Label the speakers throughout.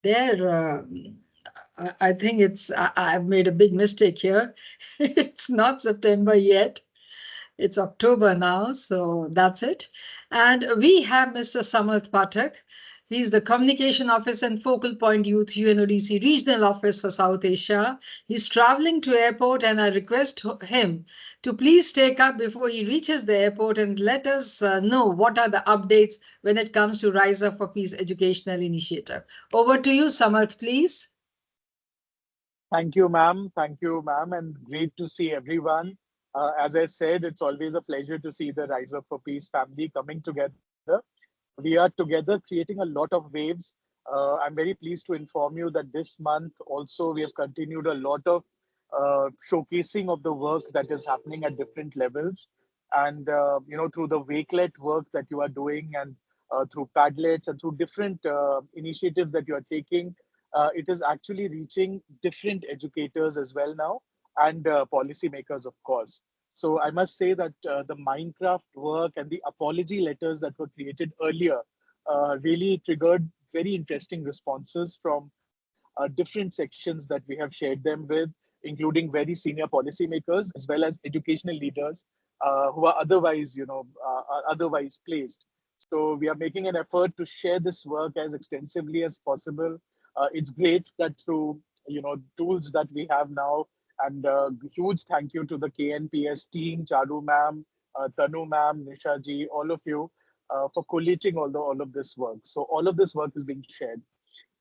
Speaker 1: there. I think I've made a big mistake here. It's not September yet. It's October now, so that's it. And we have Mr. Samarth Pathak. He's the Communication Office and Focal Point Youth UNODC Regional Office for South Asia. He's traveling to airport, and I request him to please take up before he reaches the airport and let us know what are the updates when it comes to Rise Up for Peace Educational Initiative. Over to you, Samarth, please.
Speaker 2: Thank you, ma'am. Thank you, ma'am. And great to see everyone. As I said, it's always a pleasure to see the Rise Up for Peace family coming together. We are together creating a lot of waves. I'm very pleased to inform you that this month also we have continued a lot of showcasing of the work that is happening at different levels. And, through the wakelet work that you are doing and through Padlets and through different initiatives that you are taking, it is actually reaching different educators as well now and policymakers, of course. So I must say that the Minecraft work and the apology letters that were created earlier really triggered very interesting responses from different sections that we have shared them with, including very senior policymakers as well as educational leaders who are otherwise, are otherwise placed. So we are making an effort to share this work as extensively as possible. It's great that through tools that we have now, and huge thank you to the KNPS team, Charu ma'am, Tanu ma'am, Nisha ji, all of you for collating all of this work. So all of this work is being shared.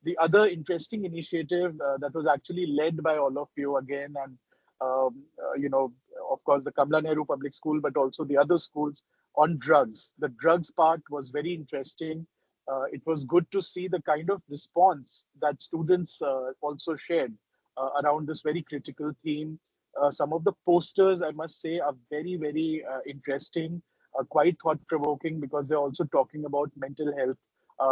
Speaker 2: The other interesting initiative that was actually led by all of you again, and of course, the Kamla Nehru Public School, but also the other schools on drugs. The drugs part was very interesting. It was good to see the kind of response that students also shared around this very critical theme. Some of the posters, I must say, are very, very interesting, quite thought provoking because they're also talking about mental health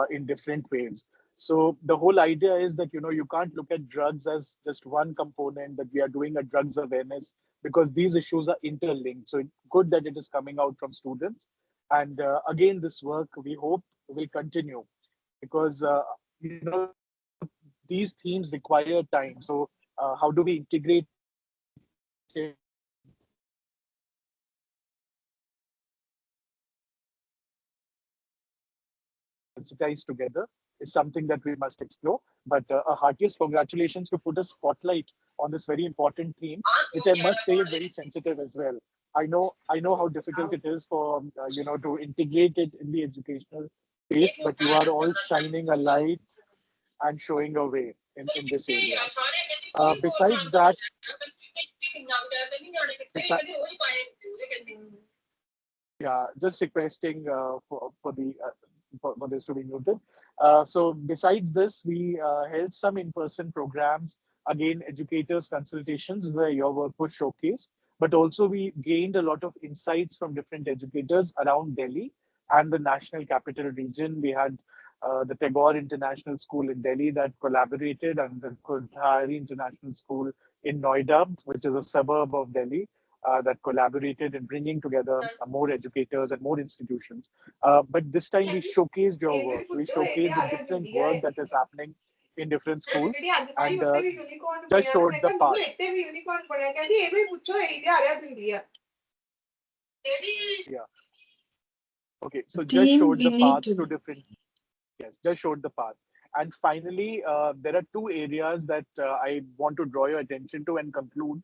Speaker 2: in different ways. So the whole idea is that you can't look at drugs as just one component, that we are doing a drugs awareness, because these issues are interlinked. So it's good that it is coming out from students. And again, this work we hope will continue because these themes require time. So how do we integrate it sensitize together is something that we must explore. But a heartiest congratulations to put a spotlight on this very important theme, which I must say is very sensitive as well. I know how difficult it is for to integrate it in the educational space, but you are all shining a light and showing a way in this area. Besides that, besi- yeah, just requesting for this to be noted. So besides this, we held some in-person programs, again, educators consultations where your work was showcased, but also we gained a lot of insights from different educators around Delhi and the national capital region. We had the Tagore International School in Delhi that collaborated, and the Kothari International School in Noida, which is a suburb of Delhi, that collaborated in bringing together more educators and more institutions. But this time we showcased your work. We showcased the different work that is happening in different schools and just showed the path. Yeah. Okay. So just
Speaker 1: Team,
Speaker 2: showed
Speaker 1: we
Speaker 2: the
Speaker 1: need
Speaker 2: path
Speaker 1: to.
Speaker 2: to different. Yes, just showed the path. And finally, there are two areas that I want to draw your attention to and conclude.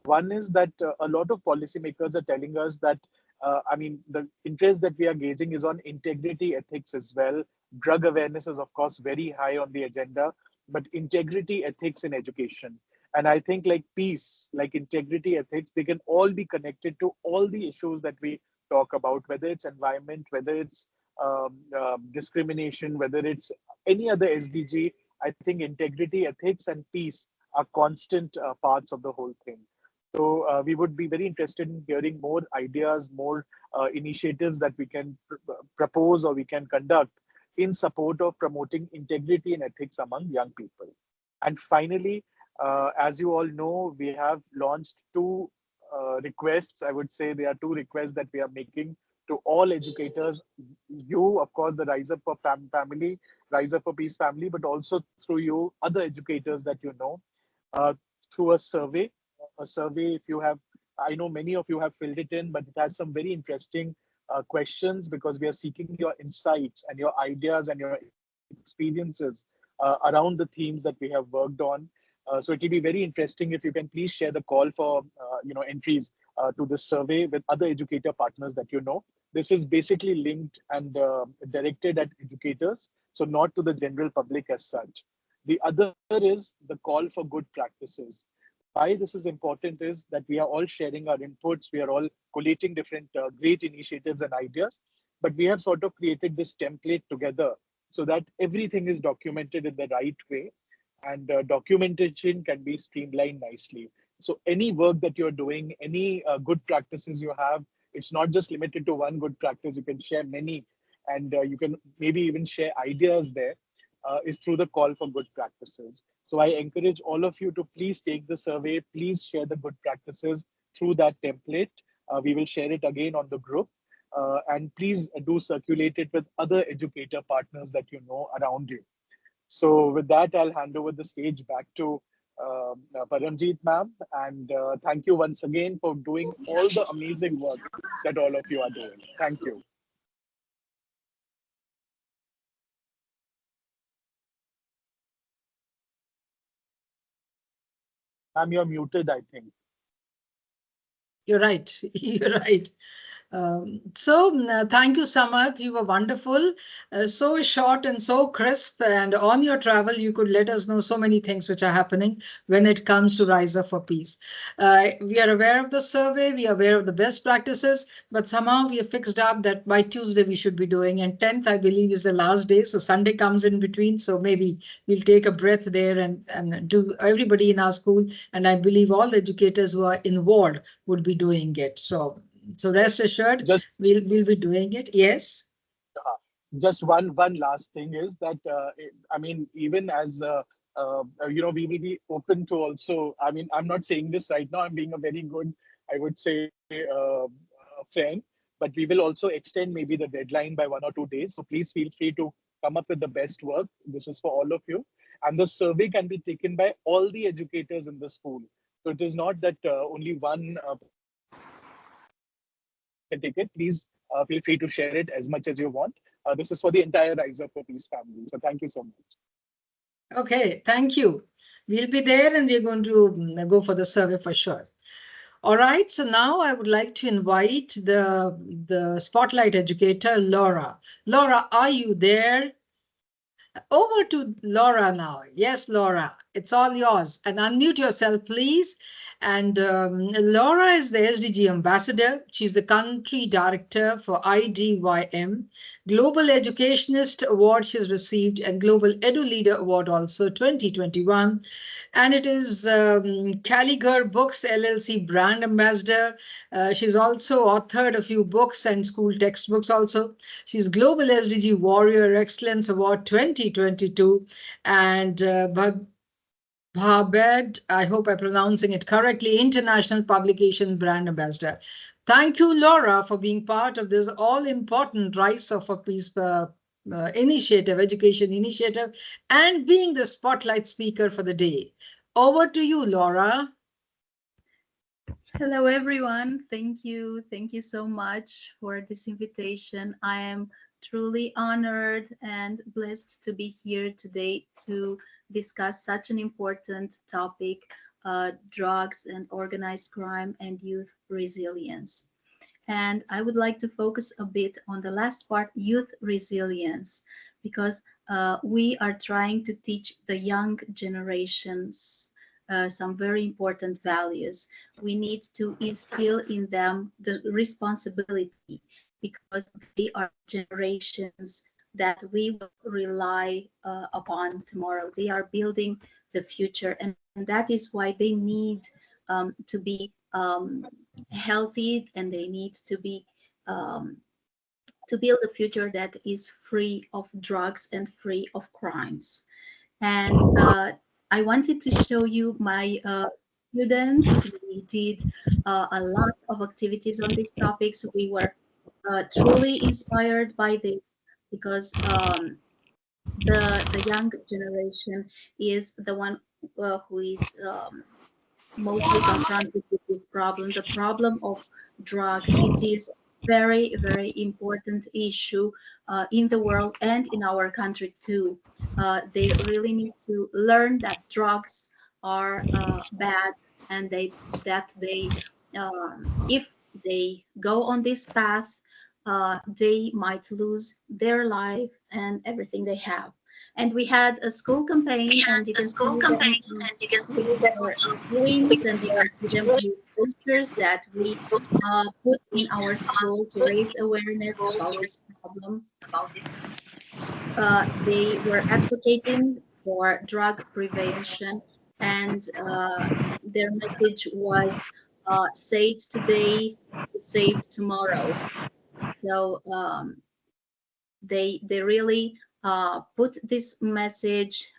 Speaker 2: One is that a lot of policymakers are telling us that, the interest that we are gauging is on integrity ethics as well. Drug awareness is, of course, very high on the agenda, but integrity ethics in education. And I think like peace, like integrity ethics, they can all be connected to all the issues that we talk about, whether it's environment, whether it's discrimination, whether it's any other SDG. I think integrity, ethics, and peace are constant parts of the whole thing. So we would be very interested in hearing more ideas, more initiatives that we can propose or we can conduct in support of promoting integrity and ethics among young people. And finally, as you all know, we have launched two requests. I would say there are two requests that we are making to all educators, you, of course, the Rise Up for family, Rise Up for Peace family, but also through you, other educators that you know, uh, through a survey. A survey, if you have, I know many of you have filled it in, but it has some very interesting questions because we are seeking your insights and your ideas and your experiences around the themes that we have worked on. So it will be very interesting if you can please share the call for entries to this survey with other educator partners that you know. This is basically linked and directed at educators, so not to the general public as such. The other is the call for good practices. Why this is important is that we are all sharing our inputs, we are all collating different great initiatives and ideas, but we have sort of created this template together so that everything is documented in the right way, and documentation can be streamlined nicely. So any work that you're doing, any good practices you have, it's not just limited to one good practice. You can share many, and you can maybe even share ideas there. Is through the call for good practices. So I encourage all of you to please take the survey, please share the good practices through that template. We will share it again on the group. And please do circulate it with other educator partners that you know around you. So with that, I'll hand over the stage back to Paramjeet ma'am. And thank you once again for doing all the amazing work that all of you are doing. Thank you. Ma'am, you're muted, I think.
Speaker 1: You're right. You're right. Thank you, Samath. You were wonderful. So short and so crisp. And on your travel, you could let us know so many things which are happening when it comes to Rise Up for Peace. We are aware of the survey. We are aware of the best practices. But somehow we have fixed up that by Tuesday we should be doing. And 10th, I believe, is the last day. So Sunday comes in between. So maybe we'll take a breath there and do everybody in our school. And I believe all the educators who are involved would be doing it. So rest assured,
Speaker 2: Just
Speaker 1: we'll be doing it. Yes.
Speaker 2: just one last thing is that I mean, even as we will be open to also. I mean, I'm not saying this right now. I'm being a very good, I would say, friend. But we will also extend maybe the deadline by 1 or 2 days. So please feel free to come up with the best work. This is for all of you, and the survey can be taken by all the educators in the school. So it is not that only one person can take it. Please feel free to share it as much as you want. This is for the entire Rise Up for Peace family. So thank you so much.
Speaker 1: Okay. Thank you. We'll be there and we're going to go for the survey for sure. All right. So now I would like to invite the spotlight educator, Laura. Laura, are you there? Over to Laura now. Yes, Laura, it's all yours. And unmute yourself, please. And Laura is the SDG ambassador. She's the country director for IDYM. Global Educationist Award she's received, and Global Edu Leader Award also 2021. And it is Caligur Books LLC brand ambassador. She's also authored a few books and school textbooks also. She's Global SDG Warrior Excellence Award 2022. And Bhabed, I hope I'm pronouncing it correctly, International Publication Brand Ambassador. Thank you, Laura, for being part of this all-important Rise of a Peace initiative, education initiative, and being the spotlight speaker for the day. Over to you, Laura.
Speaker 3: Hello, everyone. Thank you. Thank you so much for this invitation. I am truly honored and blessed to be here today to discuss such an important topic, drugs and organized crime and youth resilience. And I would like to focus a bit on the last part, youth resilience, because we are trying to teach the young generations some very important values. We need to instill in them the responsibility because they are generations that we will rely upon tomorrow. They are building the future, and that is why they need to be healthy, and they need to build a future that is free of drugs and free of crimes. And I wanted to show you my students. We did a lot of activities on these topics. We were truly inspired by this because the young generation is the one who is mostly confronted with this problem, the problem of drugs. It is very, very important issue in the world and in our country too. They really need to learn that drugs are bad and if they go on this path, they might lose their life and everything they have. And we had a school campaign, and you can see them with our wings, and you can see them with posters that we put in our school to raise awareness about this problem. They were advocating for drug prevention, and their message was "Say it today to save tomorrow." So they really put this message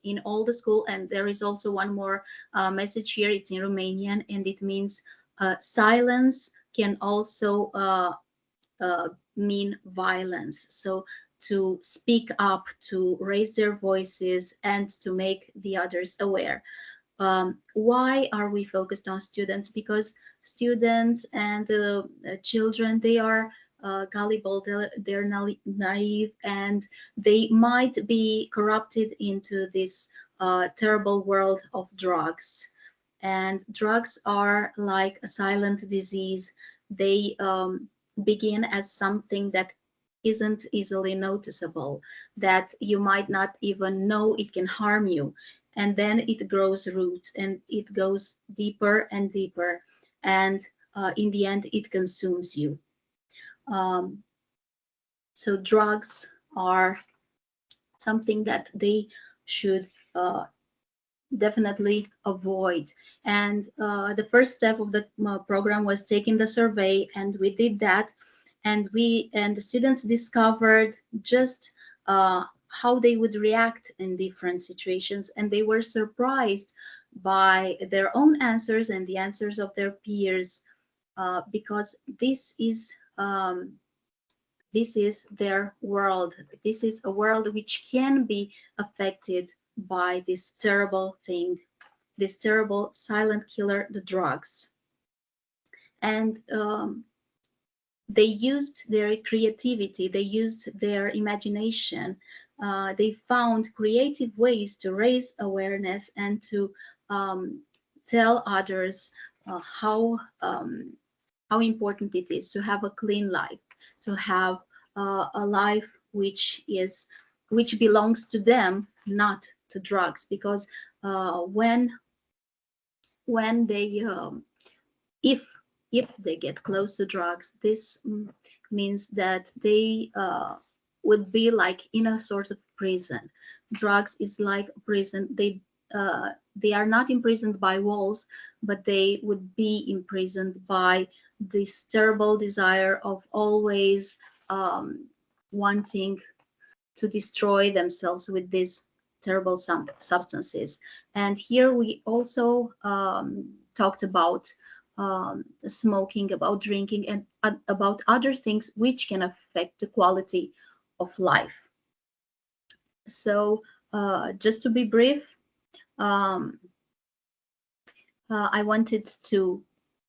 Speaker 3: in all the school, and there is also one more message here. It's in Romanian, and it means silence can also mean violence. So to speak up, to raise their voices, and to make the others aware. Why are we focused on students? Because students and the children, they are gullible, they're naive, and they might be corrupted into this terrible world of drugs. And drugs are like a silent disease. They begin as something that isn't easily noticeable, that you might not even know it can harm you. And then it grows roots and it goes deeper and deeper. And in the end, it consumes you. Um, so drugs are something that they should definitely avoid. And the first step of the program was taking the survey, and we did that. And the students discovered just how they would react in different situations, and they were surprised by their own answers and the answers of their peers, because this is their world. This is a world which can be affected by this terrible thing, this terrible silent killer, the drugs. And they used their creativity, they used their imagination, they found creative ways to raise awareness and to tell others how important it is to have a clean life, to have a life which belongs to them, not to drugs. Because when they if they get close to drugs, this means that they would be like in a sort of prison. Drugs is like a prison. They are not imprisoned by walls, but they would be imprisoned by this terrible desire of always wanting to destroy themselves with these terrible substances. And here we also talked about smoking, about drinking, and about other things which can affect the quality of life. So just to be brief, um, I wanted to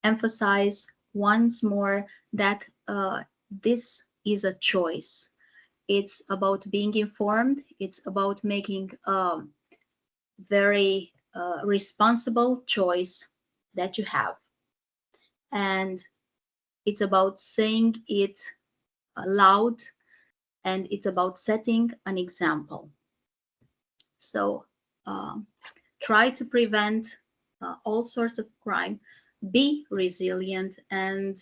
Speaker 3: emphasize once more that this is a choice. It's about being informed. It's about making a very responsible choice that you have. And it's about saying it loud, and it's about setting an example. So try to prevent all sorts of crime, be resilient, and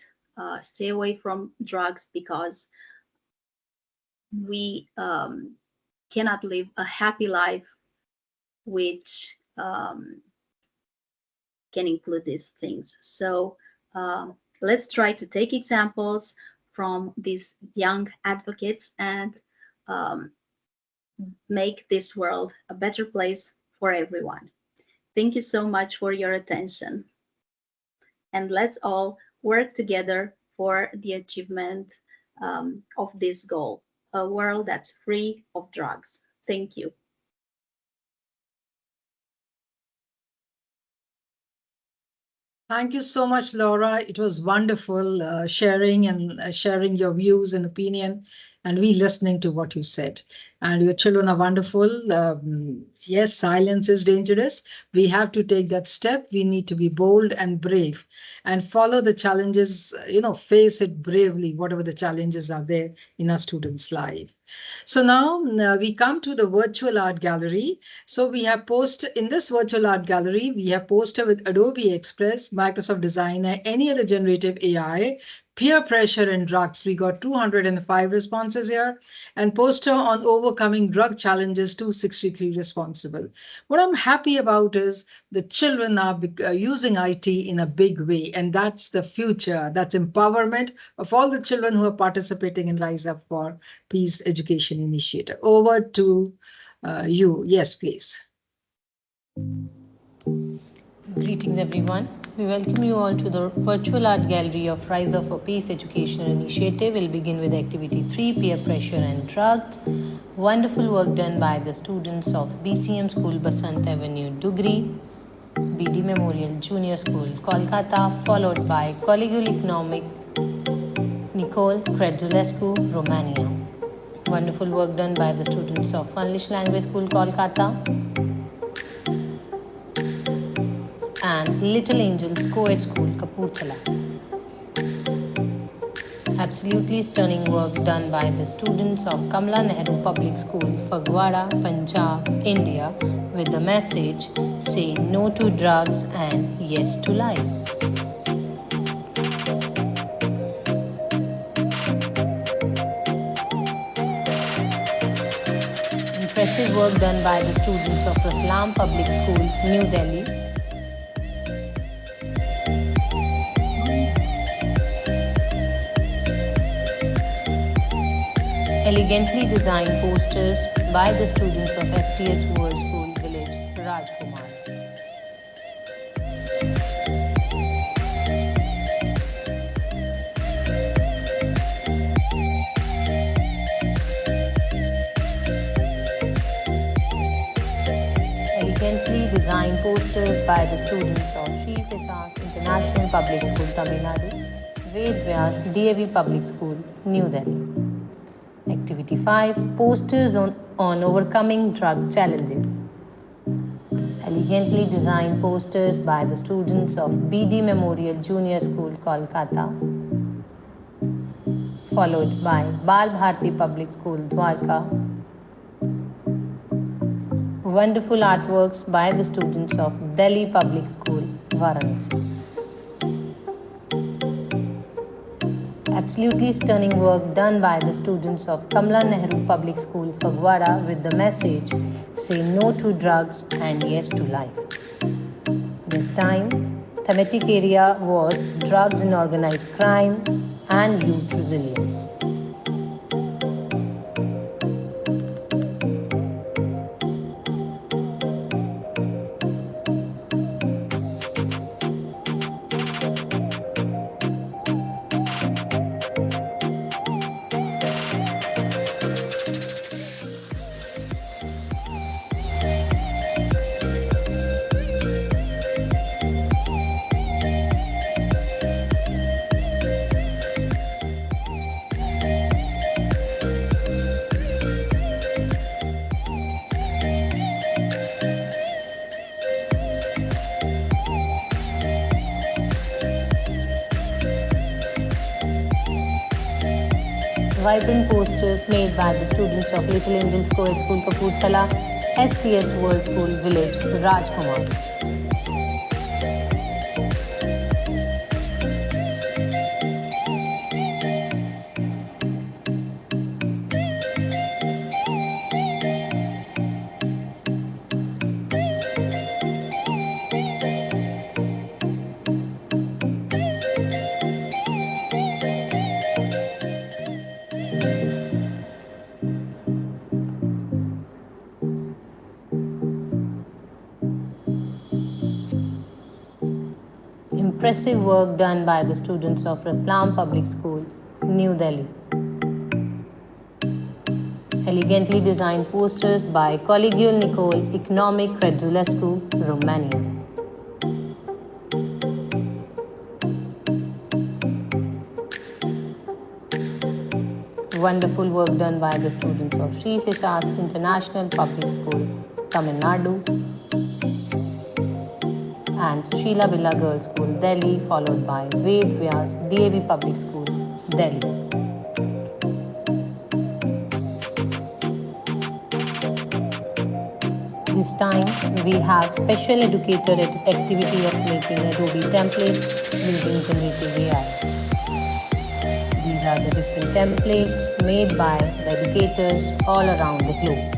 Speaker 3: stay away from drugs, because we cannot live a happy life which can include these things. So let's try to take examples from these young advocates and um, make this world a better place for everyone. Thank you so much for your attention. And let's all work together for the achievement of this goal, a world that's free of drugs. Thank you.
Speaker 1: Thank you so much, Laura. It was wonderful sharing and sharing your views and opinion, and we listening to what you said. And your children are wonderful. Yes, silence is dangerous. We have to take that step. We need to be bold and brave, and follow the challenges. Face it bravely, whatever the challenges are there in our students' life. So now we come to the virtual art gallery. So we have posted in this virtual art gallery, we have posted with Adobe Express, Microsoft Designer, any other generative AI, peer pressure and drugs. We got 205 responses here, and poster on overcoming drug challenges, 263 responsible. What I'm happy about is the children are using IT in a big way, and that's the future. That's empowerment of all the children who are participating in Rise Up for Peace Education Initiative. Over to you. Yes, please.
Speaker 4: Greetings everyone. We welcome you all to the virtual art gallery of RiseUp4Peace Educational Initiative. We'll begin with activity 3, peer pressure and drugs. Wonderful work done by the students of BCM School, Basant Avenue, Dugri, BD Memorial Junior School, Kolkata, followed by Collegial Economic, Nicole Credulescu, Romania. Wonderful work done by the students of Funlish Language School, Kolkata, and Little Angels Co-ed School, Kapurthala. Absolutely stunning work done by the students of Kamla Nehru Public School, Fagwara, Punjab, India, with the message, say no to drugs and yes to life. Impressive work done by the students of Ratlam Public School, New Delhi. Elegantly designed posters by the students of STS World School Village, Rajkumar. Elegantly designed posters by the students of Sri Prasad International Public School, Tamil Nadu, Ved Vyas DAV Public School, New Delhi. Activity 5, posters on overcoming drug challenges. Elegantly designed posters by the students of BD Memorial Junior School, Kolkata, followed by Bal Bharti Public School, Dwarka. Wonderful artworks by the students of Delhi Public School, Varanasi. Absolutely stunning work done by the students of Kamla Nehru Public School, Fagwara, with the message, say no to drugs and yes to life. This time, thematic area was drugs and organized crime and youth resilience. Vibrant posters made by the students of Little Angels Co-ed School, Kapurthala, STS World School Village, Rajkumar. Impressive work done by the students of Ratlam Public School, New Delhi. Elegantly designed posters by Colegiul Nicole Economic Credzulescu, Romania. Wonderful work done by the students of Sri Seshas International Public School, Tamil Nadu, and Sushila Birla Girls School, Delhi, followed by Ved Vyas, DAV Public School, Delhi. This time we have special educator activity of making Adobe template using generative AI. These are the different templates made by the educators all around the globe.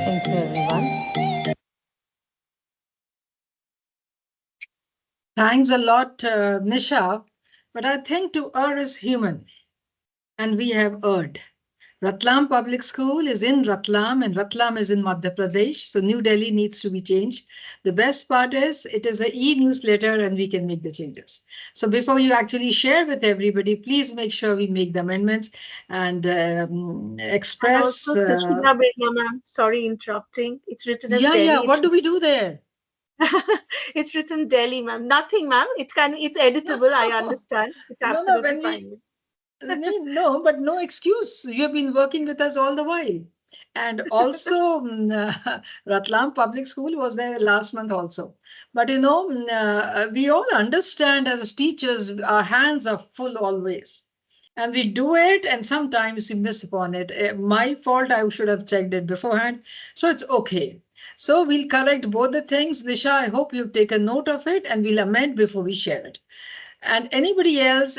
Speaker 4: Thank you, everyone.
Speaker 1: Thanks a lot, Nisha. But I think to err is human, and we have erred. Ratlam Public School is in Ratlam, and Ratlam is in Madhya Pradesh. So New Delhi needs to be changed. The best part is it is an e-newsletter, and we can make the changes. So before you actually share with everybody, please make sure we make the amendments and
Speaker 5: And also
Speaker 1: express.
Speaker 5: Sushila Birla, ma'am, sorry interrupting. It's written as
Speaker 1: Yeah, yeah.
Speaker 5: Delhi.
Speaker 1: What do we do there?
Speaker 5: It's written Delhi, ma'am. Nothing, ma'am. It's editable. I understand. It's
Speaker 1: No, no.
Speaker 5: absolutely
Speaker 1: When we
Speaker 5: fine.
Speaker 1: no, but no excuse. You have been working with us all the while. And also, Ratlam Public School was there last month also. But we all understand as teachers, our hands are full always. And we do it, and sometimes we miss upon it. My fault, I should have checked it beforehand. So it's okay. So we'll correct both the things. Disha, I hope you've taken note of it, and we'll amend before we share it. And anybody else,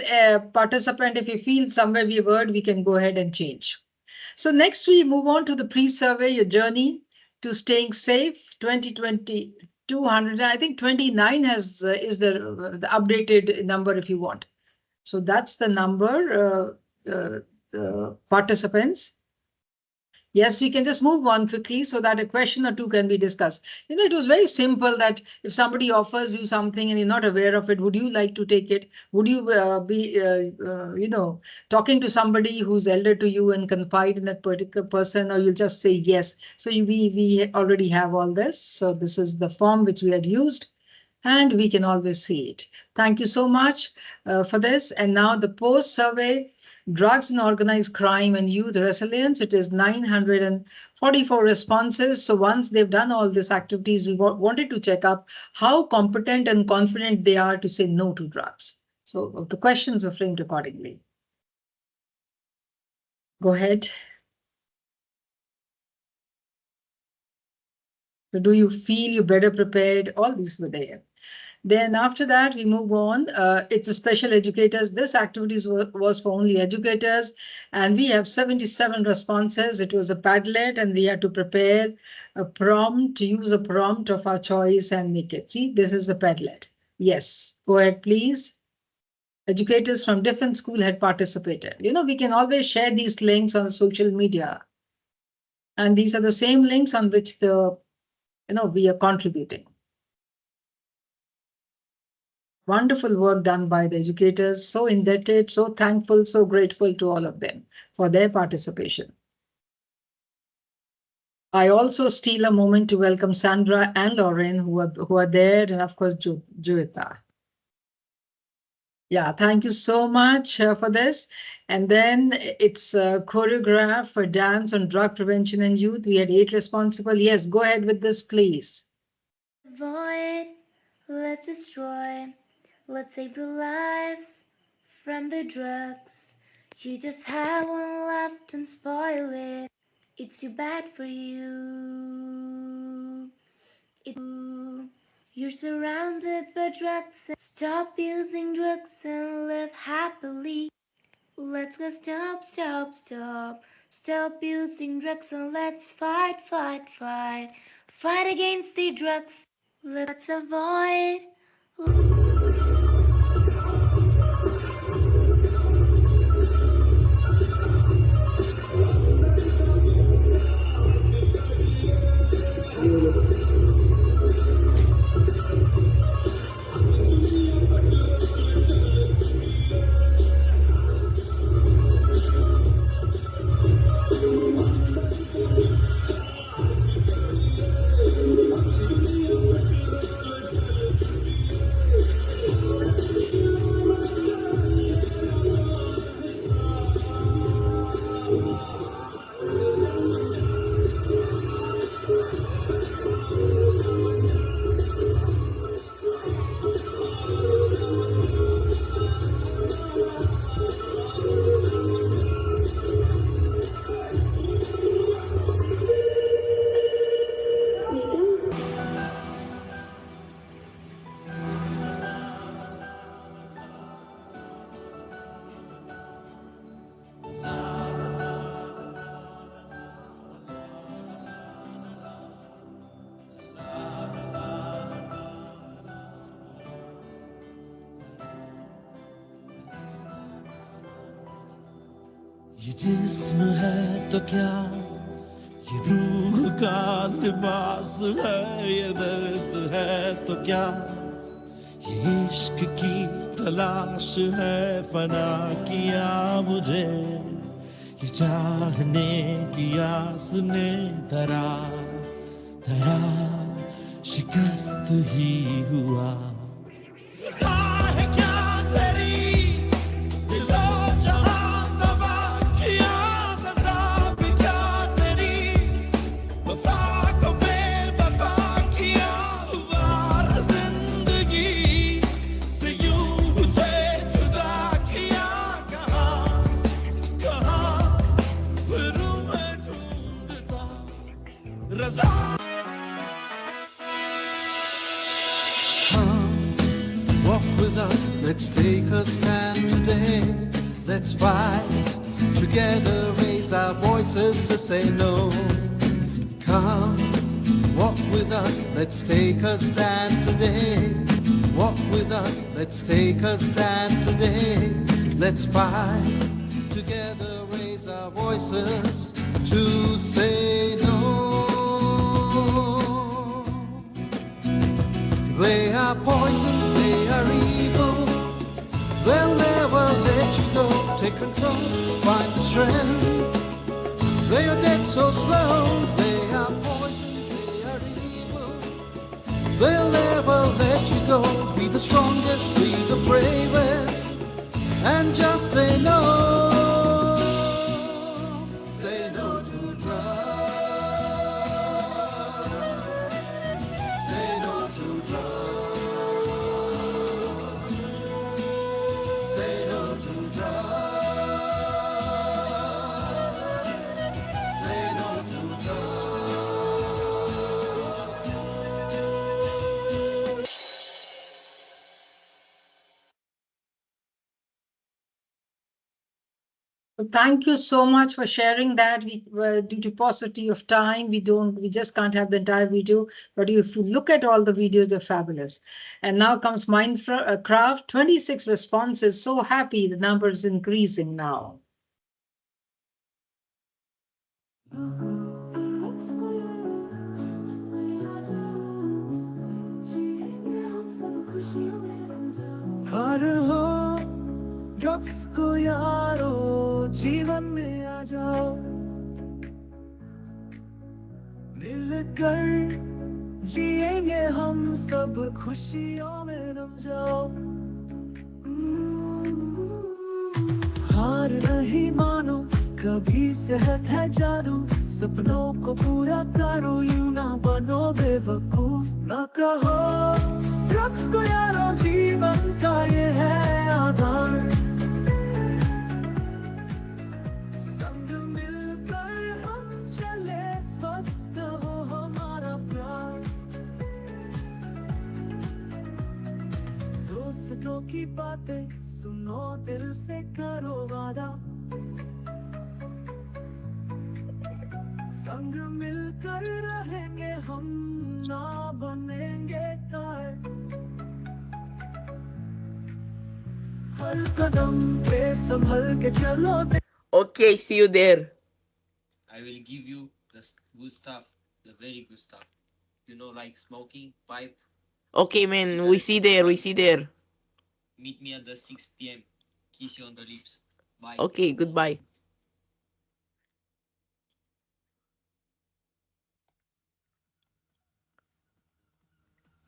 Speaker 1: participant, if you feel somewhere we word, we can go ahead and change. So next we move on to the pre-survey, your journey to staying safe, 2020, 200, I think 29 has is the updated number if you want. So that's the number, participants. Yes, we can just move on quickly so that a question or two can be discussed. It was very simple that if somebody offers you something and you're not aware of it, would you like to take it? Would you be, talking to somebody who's elder to you and confide in that particular person, or you'll just say yes? So we already have all this. So this is the form which we had used, and we can always see it. Thank you so much for this. And now the post survey, drugs and organized crime and youth resilience. It is 944 responses. So once they've done all these activities, we wanted to check up how competent and confident they are to say no to drugs. So the questions are framed accordingly. Go ahead. So do you feel you're better prepared? All these were there. Then after that, we move on. It's a special educators. This activities was for only educators. And we have 77 responses. It was a Padlet, and we had to prepare a prompt, to use a prompt of our choice and make it. See, this is the Padlet. Yes, go ahead, please. Educators from different school had participated. We can always share these links on social media. And these are the same links on which we are contributing. Wonderful work done by the educators. So indebted, so thankful, so grateful to all of them for their participation. I also steal a moment to welcome Sandra and Lauren who are there, and of course Juita. Yeah, thank you so much for this. And then it's a choreograph for dance on drug prevention and youth. We had 8 responsible. Yes, go ahead with this, please.
Speaker 6: Avoid, let's destroy, let's save the lives from the drugs. You just have one left and spoil it. It's too bad for you. You're surrounded by drugs. Stop using drugs and live happily. Let's go stop, stop, stop. Stop using drugs and let's fight, fight, fight. Fight against the drugs. Let's avoid.
Speaker 7: ये जिस्म है तो क्या, ये रूह का लिबास है, ये दर्द है तो क्या, ये इश्क की तलाश है, फना किया मुझे ये चाहने की आस ने धरा धरा शिकस्त ही हुआ। Walk with us, let's take a stand today. Let's fight together, raise our voices to say no. Come, walk with us, let's take a stand today. Walk with us, let's take a stand today. Let's fight together, raise our voices to say no. They are poison, they are evil. They'll never let you go. Take control, find the strength. They are dead so slow. They are poison, they are evil. They'll never let you go. Be the strongest, be the bravest, and just say no. Say no to drugs. Say no to drugs. Say no to drugs. Say no to drugs.
Speaker 1: Thank you so much for sharing that. We due to paucity of time, we just can't have the entire video. But if you look at all the videos, they're fabulous. And now comes Minecraft, 26 responses. So happy, the number is increasing now.
Speaker 7: हर हो drugs को यारो जीवन में आ जाओ, मिलकर जिएंगे हम सब खुशियों में रम जाओ। हार नहीं मानो, कभी सेहत है जादू, सपनों को पूरा करो, यूं ना बनो बेवकूफ। ना कहो ड्रग्स को यारो जीवन का ये है आधार, संग मिलकर हम चले स्वस्थ हो हमारा प्यार। दोस्त
Speaker 8: की बातें सुनो दिल से करो वादा संग मिलकर रहेंगे हम ना बनेंगे तार हर कदम पे संभल के चलो
Speaker 9: Okay, see you there.
Speaker 10: I will give you the good stuff, the very good stuff. You know, like smoking, pipe.
Speaker 9: Okay, man, we see there, we see there.
Speaker 10: Meet me at the 6 p.m. Kiss you on the lips. Bye.
Speaker 9: Okay, goodbye.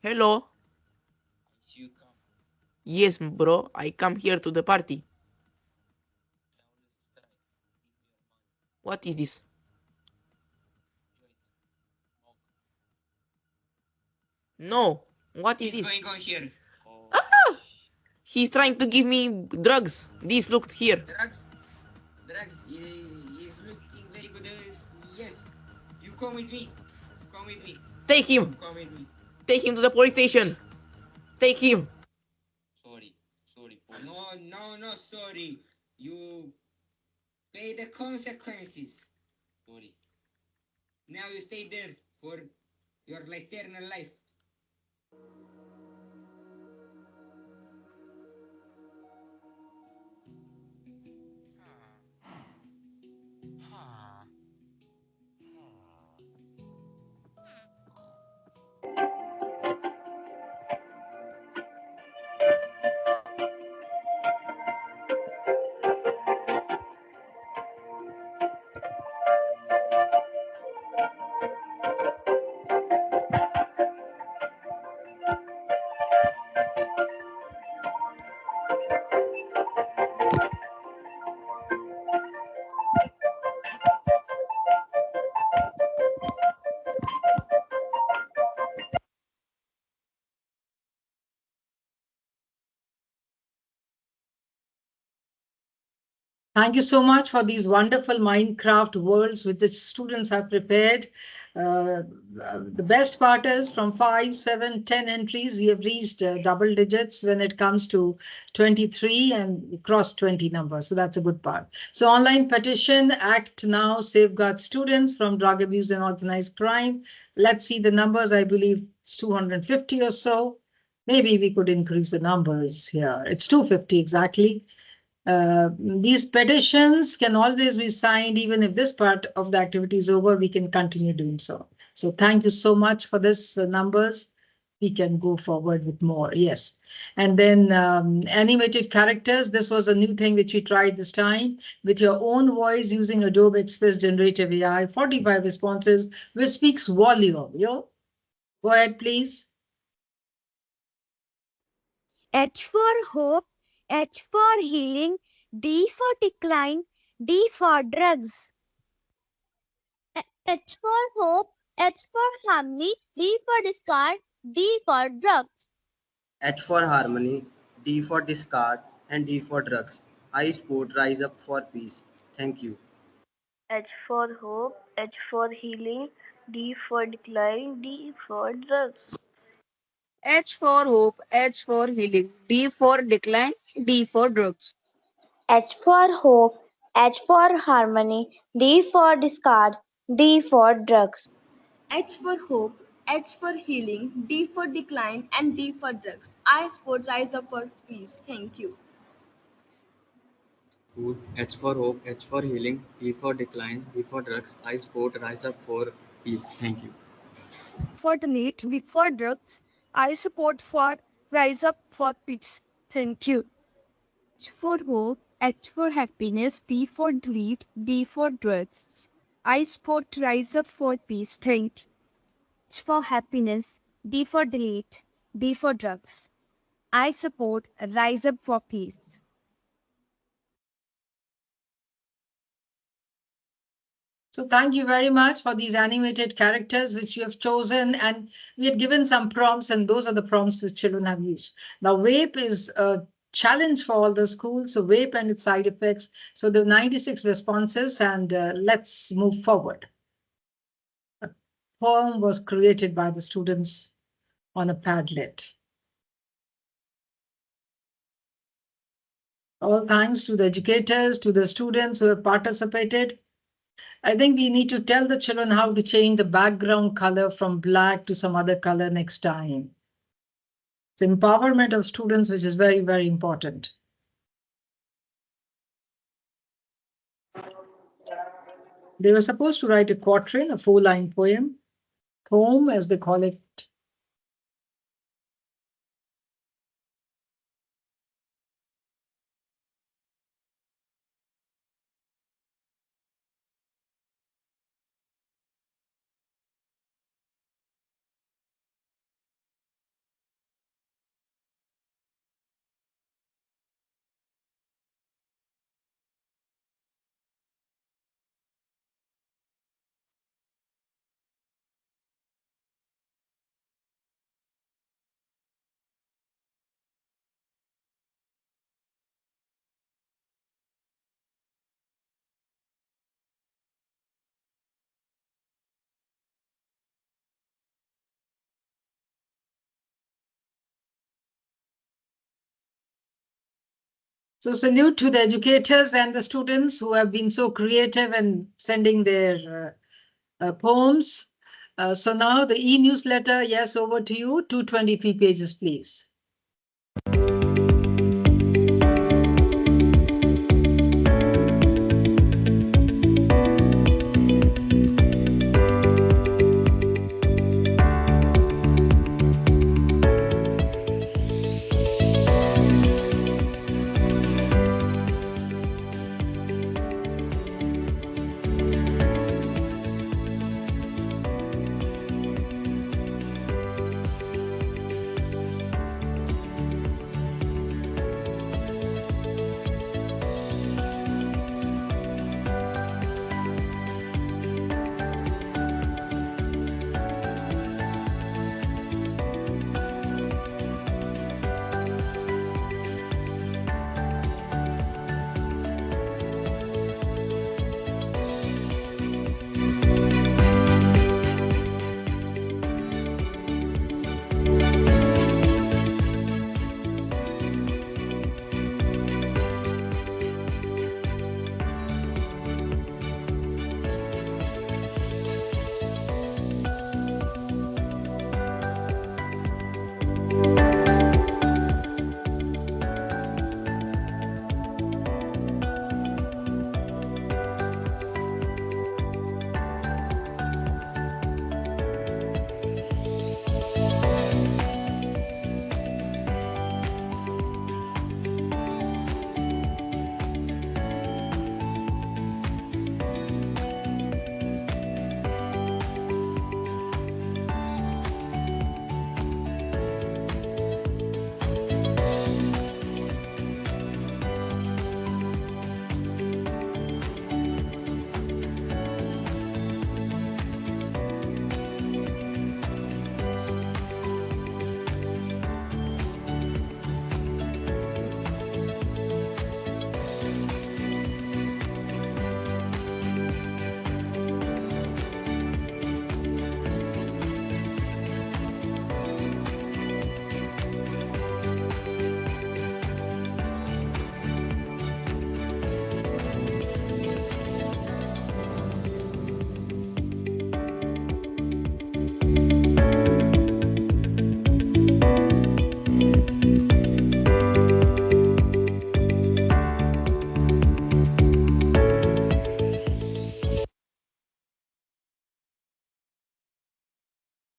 Speaker 9: Hello.
Speaker 10: You come.
Speaker 9: Yes, bro, I come here to the party. What is this? No. What is
Speaker 10: What's
Speaker 9: this?
Speaker 10: going on here?
Speaker 9: He's trying to give me drugs. This, look here.
Speaker 10: Drugs? Drugs? He's looking very good. Yes. You come with me. Come with me.
Speaker 9: Take him.
Speaker 10: Come with me.
Speaker 9: Take him to the police station. Take him.
Speaker 10: Sorry. Sorry, police. No, sorry. You pay the consequences. Sorry. Now you stay there for your eternal life.
Speaker 1: Thank you so much for these wonderful Minecraft worlds which the students have prepared. The best part is from 5, 7, 10 entries, we have reached double digits when it comes to 23 and crossed 20 numbers. So that's a good part. So online petition, act now, safeguard students from drug abuse and organized crime. Let's see the numbers. I believe it's 250 or so. Maybe we could increase the numbers here. It's 250 exactly. These petitions can always be signed, even if this part of the activity is over, we can continue doing so. So thank you so much for this numbers. We can go forward with more. Yes. And then animated characters. This was a new thing which we tried this time with your own voice using Adobe Express Generative AI, 45 responses, which speaks volume. Yo, go ahead, please.
Speaker 11: H for hope, H for healing, D for decline, D for drugs. H for hope, H for harmony, D for discard, D for drugs.
Speaker 12: H for harmony, D for discard, and D for drugs. I support Rise Up for Peace. Thank you.
Speaker 13: H for hope, H for healing, D for decline, D for drugs.
Speaker 14: H for hope, H for healing, D for decline, D for drugs.
Speaker 6: H for hope, H for harmony, D for discard, D for drugs.
Speaker 15: H for hope, H for healing, D for decline, and D for drugs. I support Rise Up for Peace. Thank you.
Speaker 16: H for hope, H for healing, D for decline, D for drugs. I support Rise Up for Peace. Thank you.
Speaker 11: For delete, D for drugs. I support for Rise Up for Peace. Thank you. H for hope, H for happiness, D for delete, D for drugs. I support Rise Up for Peace. Thank you. H for happiness, D for delete, D for drugs. I support Rise Up for Peace.
Speaker 1: So thank you very much for these animated characters which you have chosen, and we had given some prompts, and those are the prompts which children have used. Now WAPE is a challenge for all the schools, so WAPE and its side effects. So the 96 responses, and let's move forward. A poem was created by the students on a Padlet. All thanks to the educators, to the students who have participated. I think we need to tell the children how to change the background color from black to some other color next time. It's empowerment of students, which is very, very important. They were supposed to write a quatrain, a 4-line poem, poem as they call it. So salute to the educators and the students who have been so creative and sending their poems. So now the e-newsletter, yes, over to you, 223 pages, please.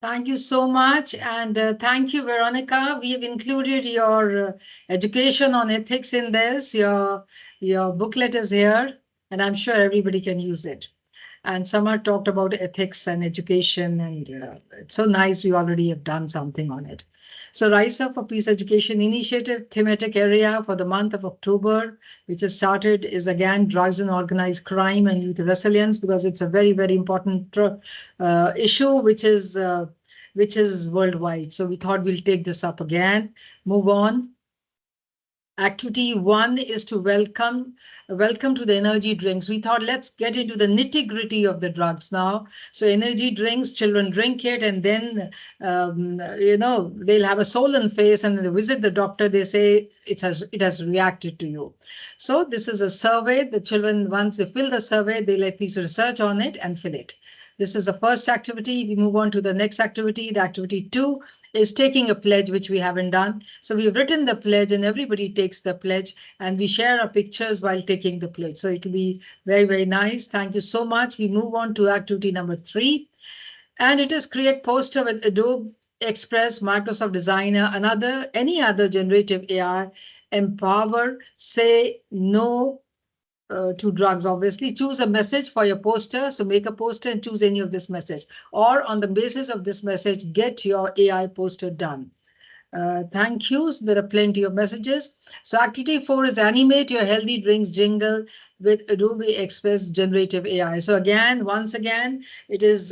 Speaker 1: Thank you so much. And thank you, Veronica. We have included your education on ethics in this. Your booklet is here, and I'm sure everybody can use it. And Samar talked about ethics and education, and it's so nice we already have done something on it. So Rise Up for Peace Education Initiative thematic area for the month of October, which has started, is again drugs and organized crime and youth resilience, because it's a very, very important issue which is worldwide. So we thought we'll take this up again. Move on. Activity 1 is to welcome to the energy drinks. We thought let's get into the nitty-gritty of the drugs now. So energy drinks, children drink it, and then they'll have a swollen face, and when they visit the doctor, they say it has reacted to you. So this is a survey. The children, once they fill the survey, they'll at least research on it and fill it. This is the first activity. We move on to the next activity. The activity 2 is taking a pledge, which we haven't done. So we've written the pledge and everybody takes the pledge and we share our pictures while taking the pledge. So it'll be very, very nice. Thank you so much. We move on to activity number 3. And it is create poster with Adobe Express, Microsoft Designer, any other generative AI, empower, say no to drugs. Obviously, choose a message for your poster. So make a poster and choose any of this message. Or on the basis of this message, get your AI poster done. Thank you. So there are plenty of messages. So activity 4 is animate your healthy drinks jingle with Adobe Express generative AI. So once again, it is,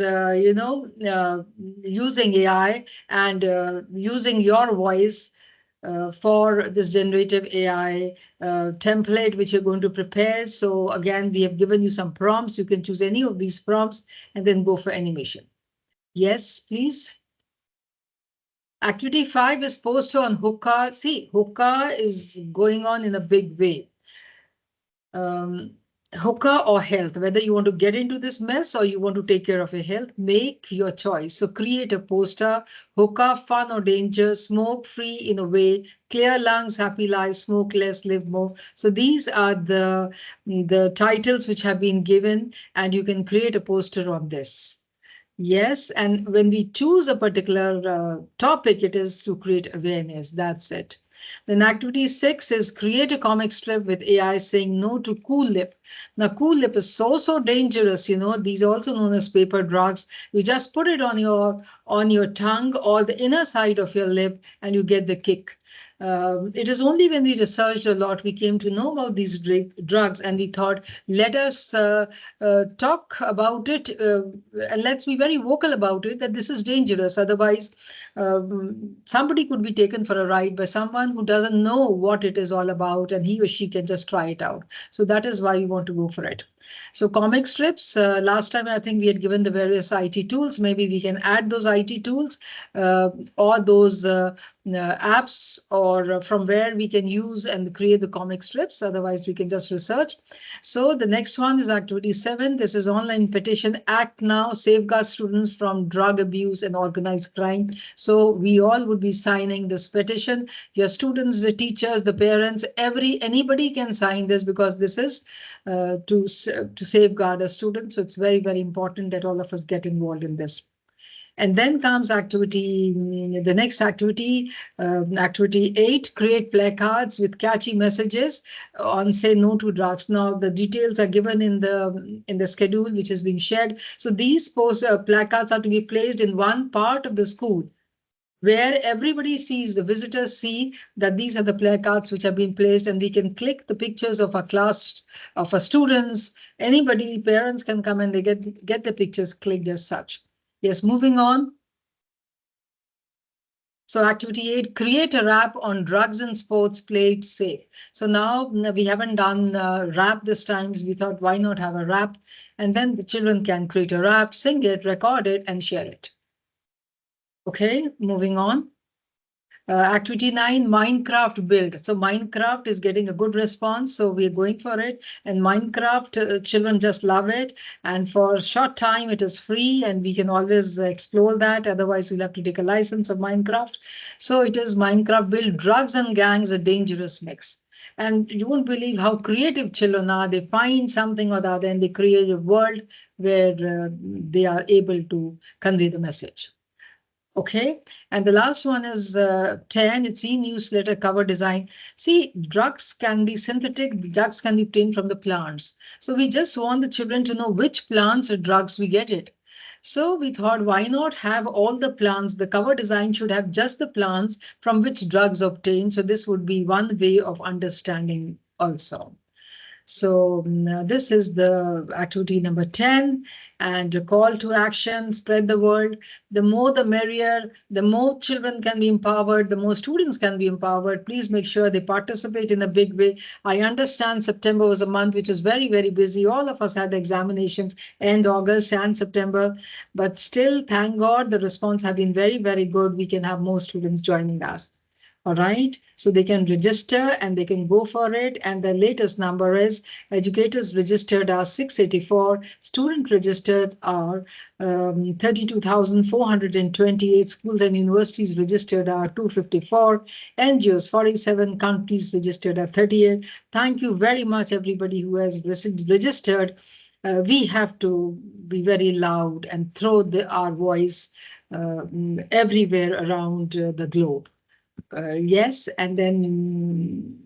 Speaker 1: using AI and using your voice for this generative AI template, which you're going to prepare. So again, we have given you some prompts. You can choose any of these prompts and then go for animation. Yes, please. Activity 5 is poster on hookah. See, hookah is going on in a big way. Hookah or health, whether you want to get into this mess or you want to take care of your health, make your choice. So create a poster, hookah, fun or danger, smoke free in a way, clear lungs, happy life, smoke less, live more. So these are the titles which have been given and you can create a poster on this. Yes, and when we choose a particular topic, it is to create awareness. That's it. Then activity 6 is create a comic strip with AI saying no to cool lip. Now, cool lip is so dangerous. These are also known as paper drugs. You just put it on your tongue or the inner side of your lip, and you get the kick. It is only when we researched a lot we came to know about these drugs, and we thought, let us talk about it and let's be very vocal about it that this is dangerous. Otherwise, somebody could be taken for a ride by someone who doesn't know what it is all about, and he or she can just try it out. So that is why we want to go for it. So comic strips, last time I think we had given the various IT tools. Maybe we can add those IT tools or those apps or from where we can use and create the comic strips. Otherwise, we can just research. So the next one is activity 7. This is online petition. Act now, safeguard students from drug abuse and organized crime. So we all would be signing this petition. Your students, the teachers, the parents, anybody can sign this because this is to safeguard a student. So it's very, very important that all of us get involved in this. And then comes the next activity, activity 8, create placards with catchy messages on say no to drugs. Now the details are given in the schedule which is being shared. So these placards are to be placed in one part of the school where everybody sees, the visitors see that these are the placards which have been placed, and we can click the pictures of our class, of our students, anybody, parents can come and they get the pictures clicked as such. Yes, moving on. So activity 8, create a rap on drugs and sports, play it safe. So now we haven't done rap this time. We thought, why not have a rap? And then the children can create a rap, sing it, record it, and share it. Okay, moving on. Activity 9, Minecraft build. So Minecraft is getting a good response, so we're going for it. And Minecraft, children just love it. And for a short time, it is free, and we can always explore that. Otherwise, we'll have to take a license of Minecraft. So it is Minecraft build, drugs and gangs, a dangerous mix. And you won't believe how creative children are. They find something or the other, and they create a world where they are able to convey the message. Okay, and the last one is 10. It's e-newsletter cover design. See, drugs can be synthetic, drugs can be obtained from the plants. So we just want the children to know which plants or drugs we get it. So we thought, why not have all the plants? The cover design should have just the plants from which drugs obtained. So this would be one way of understanding also. So this is the activity number 10, and a call to action, spread the word. The more the merrier, the more children can be empowered, the more students can be empowered. Please make sure they participate in a big way. I understand September was a month which was very, very busy. All of us had examinations end August and September, but still, thank God, the response have been very, very good. We can have more students joining us. All right, so they can register and they can go for it. And the latest number is educators registered are 684, student registered are 32,428, schools and universities registered are 254, NGOs 47, countries registered are 38. Thank you very much, everybody who has registered. We have to be very loud and throw our voice everywhere around the globe. Yes, and then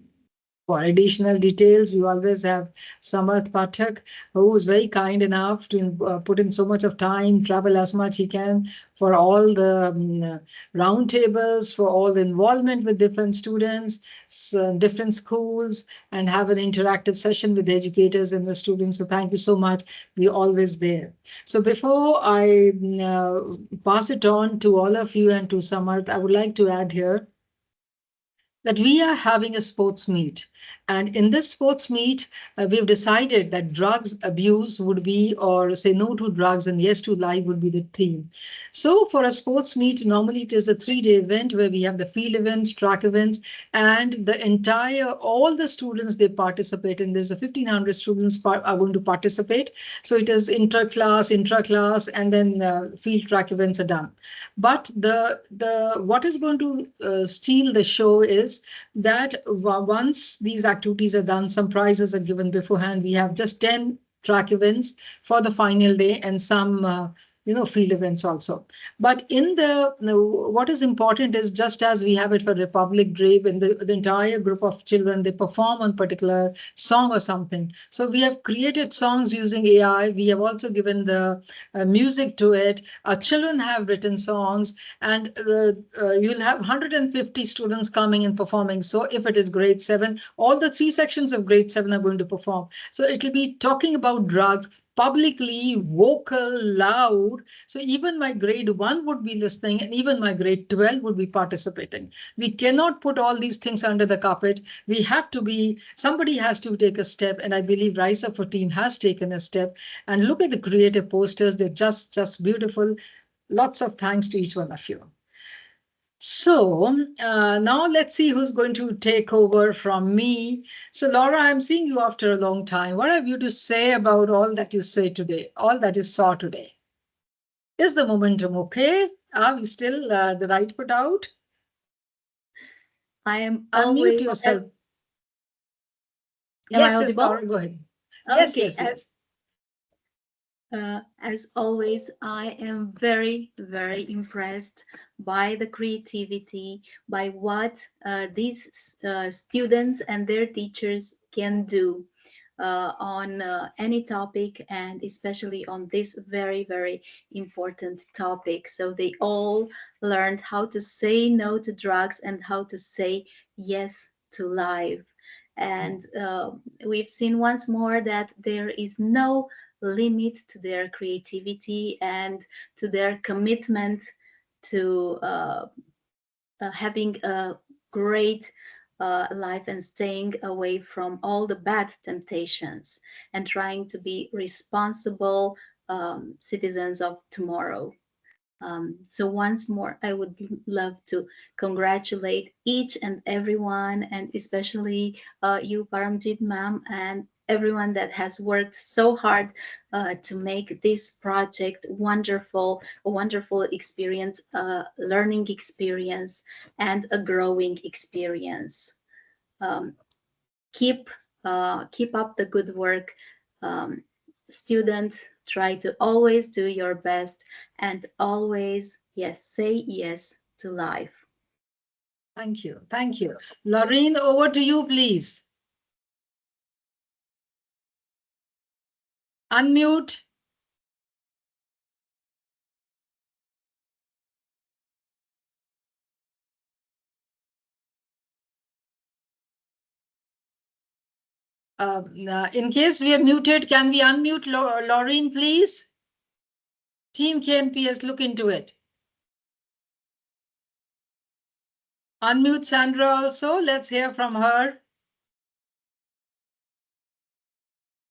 Speaker 1: for additional details, we always have Samarth Pathak, who is very kind enough to put in so much of time, travel as much he can for all the roundtables, for all the involvement with different students, different schools, and have an interactive session with the educators and the students. So thank you so much. We're always there. So before I pass it on to all of you and to Samarth, I would like to add here that we are having a sports meet. And in this sports meet, we've decided that drugs abuse would be, or say no to drugs and yes to life would be the theme. So for a sports meet, normally it is a 3-day event where we have the field events, track events, and all the students, they participate in this. The 1,500 students are going to participate. So it is intra-class, intra-class, and then field track events are done. But what is going to steal the show is that once these activities are done, some prizes are given beforehand. We have just 10 track events for the final day and some field events also. But what is important is, just as we have it for Republic Day, when the entire group of children, they perform on particular song or something. So we have created songs using AI. We have also given the music to it. Our children have written songs, and you'll have 150 students coming and performing. So if it is grade 7, all the 3 sections of grade 7 are going to perform. So it will be talking about drugs, publicly, vocal, loud. So even my grade 1 would be listening, and even my grade 12 would be participating. We cannot put all these things under the carpet. Somebody has to take a step, and I believe RiseUp4 team has taken a step. And look at the creative posters. They're just beautiful. Lots of thanks to each one of you. So now let's see who's going to take over from me. So Laura, I'm seeing you after a long time. What have you to say about all that you say today, all that you saw today? Is the momentum okay? Are we still the right foot out?
Speaker 3: I am
Speaker 1: Unmute
Speaker 3: always.
Speaker 1: yourself.
Speaker 3: Am I
Speaker 1: Yes,
Speaker 3: audible?
Speaker 1: Laura, go ahead. Yes,
Speaker 3: Okay.
Speaker 1: yes.
Speaker 3: As always, I am very, very impressed by the creativity, by what these students and their teachers can do on any topic, and especially on this very, very important topic. So they all learned how to say no to drugs and how to say yes to life. And we've seen once more that there is no limit to their creativity and to their commitment to having a great life and staying away from all the bad temptations and trying to be responsible citizens of tomorrow. So once more, I would love to congratulate each and everyone, and especially you, Paramjit ma'am, and everyone that has worked so hard to make this project wonderful, a wonderful experience, a learning experience, and a growing experience. Keep up the good work. Students, try to always do your best and always, say yes to life.
Speaker 1: Thank you. Thank you. Laureen, over to you, please. Unmute. In case we are muted, can we unmute Laureen, please? Team KNPS, look into it. Unmute Sandra also. Let's hear from her.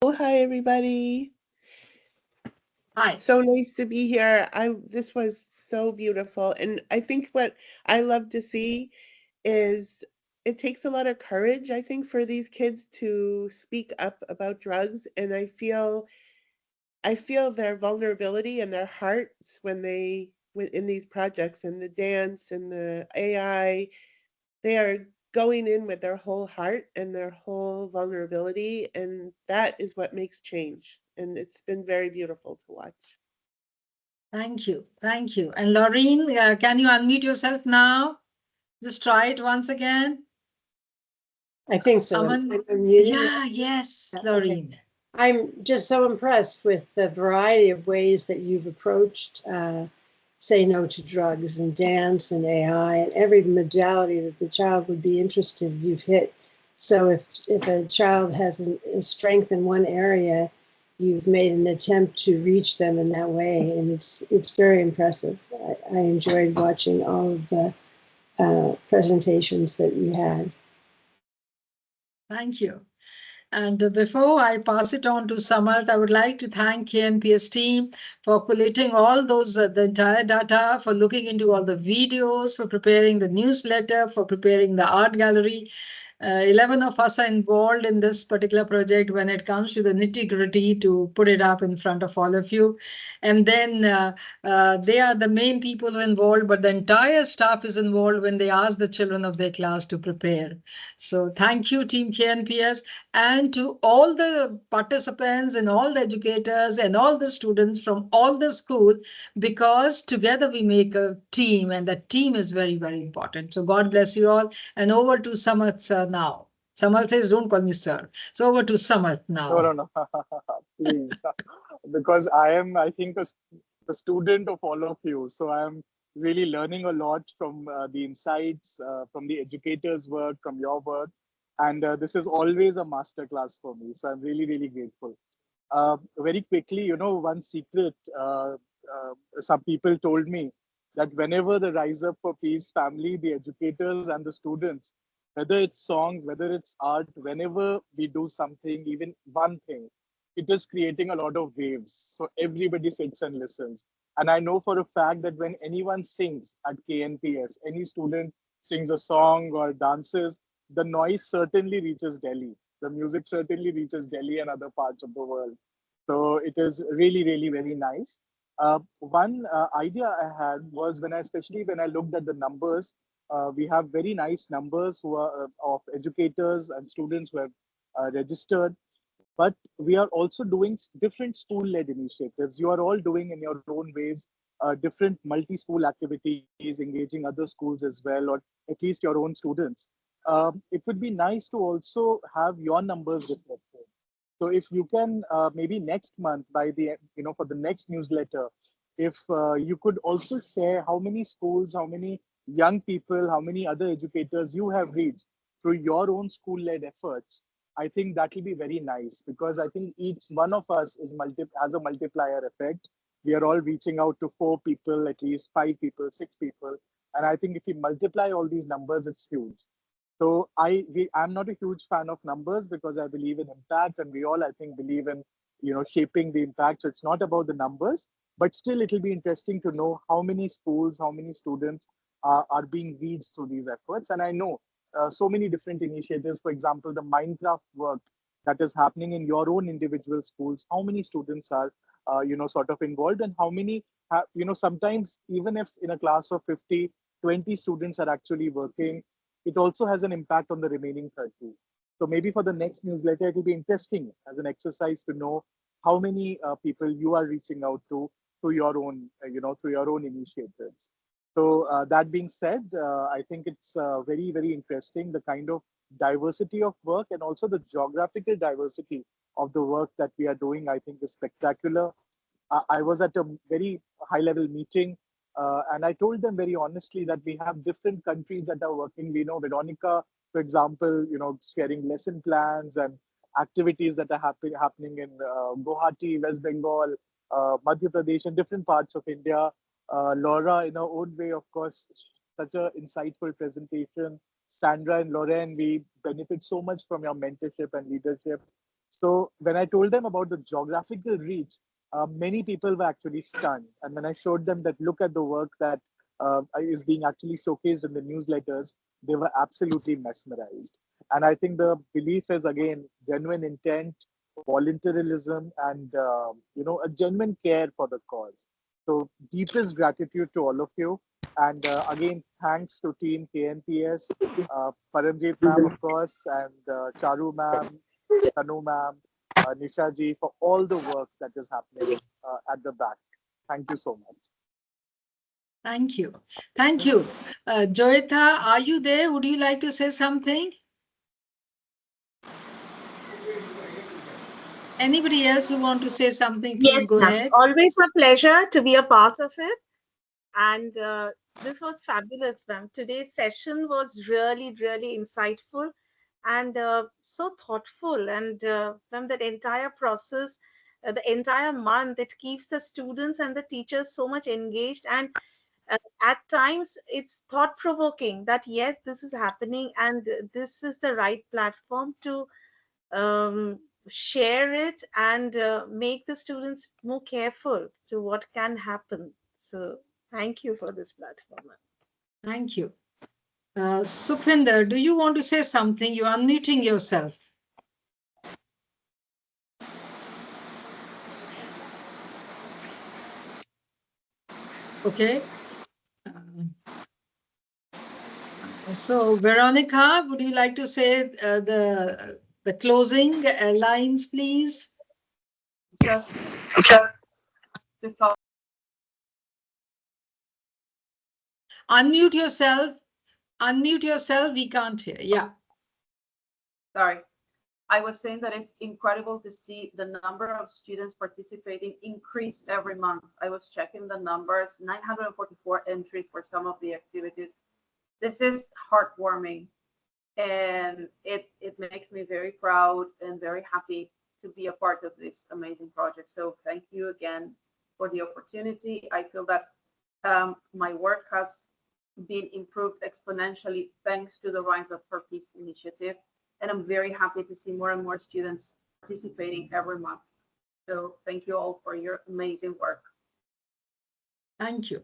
Speaker 17: Oh, hi everybody.
Speaker 1: Hi.
Speaker 17: So nice to be here. This was so beautiful. And I think what I love to see is it takes a lot of courage, I think, for these kids to speak up about drugs. And I feel their vulnerability and their hearts when in these projects and the dance and the AI, they are going in with their whole heart and their whole vulnerability, and that is what makes change. And it's been very beautiful to watch.
Speaker 1: Thank you. Thank you. And Laureen, can you unmute yourself now? Just try it once again.
Speaker 18: I think so.
Speaker 1: Aman?
Speaker 18: I'm muted.
Speaker 1: Yeah, yes,
Speaker 18: Okay.
Speaker 1: Laureen.
Speaker 18: I'm just so impressed with the variety of ways that you've approached Say No to Drugs and dance and AI and every modality that the child would be interested, you've hit. So if a child has a strength in one area, you've made an attempt to reach them in that way, and it's very impressive. I enjoyed watching all of the presentations that you had.
Speaker 1: Thank you. And before I pass it on to Samarth, I would like to thank KNPS team for collating all those, the entire data, for looking into all the videos, for preparing the newsletter, for preparing the art gallery. 11 of us are involved in this particular project when it comes to the nitty-gritty to put it up in front of all of you. And then they are the main people who are involved, but the entire staff is involved when they ask the children of their class to prepare. So thank you, Team KNPS, and to all the participants and all the educators and all the students from all the school, because together we make a team, and that team is very, very important. So God bless you all. And over to Samarth sir now. Samarth says, don't call me sir. So over to Samarth now.
Speaker 2: No. Please. Because I think, a student of all of you. So I am really learning a lot from the insights, from the educators' work, from your work. And this is always a masterclass for me. So I'm really, really grateful. Very quickly, one secret, some people told me that whenever the Rise Up for Peace family, the educators and the students, whether it's songs, whether it's art, whenever we do something, even one thing, it is creating a lot of waves. So everybody sits and listens. And I know for a fact that when anyone sings at KNPS, any student sings a song or dances, the noise certainly reaches Delhi. The music certainly reaches Delhi and other parts of the world. So it is really, really very nice. One idea I had was especially when I looked at the numbers, we have very nice numbers who are of educators and students who have registered, but we are also doing different school-led initiatives. You are all doing in your own ways different multi-school activities, engaging other schools as well, or at least your own students. It would be nice to also have your numbers reflected. So if you can maybe next month by for the next newsletter, if you could also share how many schools, how many young people, how many other educators you have reached through your own school-led efforts, I think that will be very nice, because I think each one of us has a multiplier effect. We are all reaching out to 4 people, at least 5 people, 6 people. And I think if we multiply all these numbers, it's huge. So I'm not a huge fan of numbers because I believe in impact, and we all, I think, believe in shaping the impact. So it's not about the numbers, but still it'll be interesting to know how many schools, how many students are being reached through these efforts. And I know so many different initiatives. For example, the Minecraft work that is happening in your own individual schools. How many students are sort of involved, and how many sometimes even if in a class of 50, 20 students are actually working, it also has an impact on the remaining 30. So maybe for the next newsletter, it will be interesting as an exercise to know how many people you are reaching out to through your own, through your own initiatives. So that being said, I think it's very, very interesting, the kind of diversity of work and also the geographical diversity of the work that we are doing, I think is spectacular. I was at a very high level meeting, and I told them very honestly that we have different countries that are working. We know Veronica, for example, sharing lesson plans and activities that are happening in Guwahati, West Bengal, Madhya Pradesh, and different parts of India. Laura, in her own way, of course, such a insightful presentation. Sandra and Lauren, we benefit so much from your mentorship and leadership. So when I told them about the geographical reach, many people were actually stunned. And when I showed them that look at the work that is being actually showcased in the newsletters, they were absolutely mesmerized. And I think the belief is again genuine intent, voluntarism, and a genuine care for the cause. So deepest gratitude to all of you. And again, thanks to Team KNPS, Paramjit ma'am, of course, and Charu ma'am, Tanu ma'am, Nisha ji, for all the work that is happening at the back. Thank you so much.
Speaker 1: Thank you. Thank you. Joyita, are you there? Would you like to say something? Anybody else who want to say something, please
Speaker 5: Yes,
Speaker 1: go
Speaker 5: ma'am.
Speaker 1: ahead.
Speaker 5: Always a pleasure to be a part of it. And this was fabulous, ma'am. Today's session was really, really insightful and so thoughtful. And ma'am, that entire process, the entire month, it keeps the students and the teachers so much engaged. And at times, it's thought provoking that yes, this is happening, and this is the right platform to um, share it and make the students more careful to what can happen. So thank you for this platform.
Speaker 1: Thank you. Supinder, do you want to say something? You're unmuting yourself. Okay. So Veronica, would you like to say the closing lines, please?
Speaker 19: Just
Speaker 1: Unmute yourself. Unmute yourself. We can't hear. Yeah.
Speaker 19: sorry. I was saying that it's incredible to see the number of students participating increase every month. I was checking the numbers, 944 entries for some of the activities. This is heartwarming, and it makes me very proud and very happy to be a part of this amazing project. So thank you again for the opportunity. I feel that my work has been improved exponentially thanks to the Rise Up for Peace initiative. And I'm very happy to see more and more students participating every month. So thank you all for your amazing work.
Speaker 1: Thank you.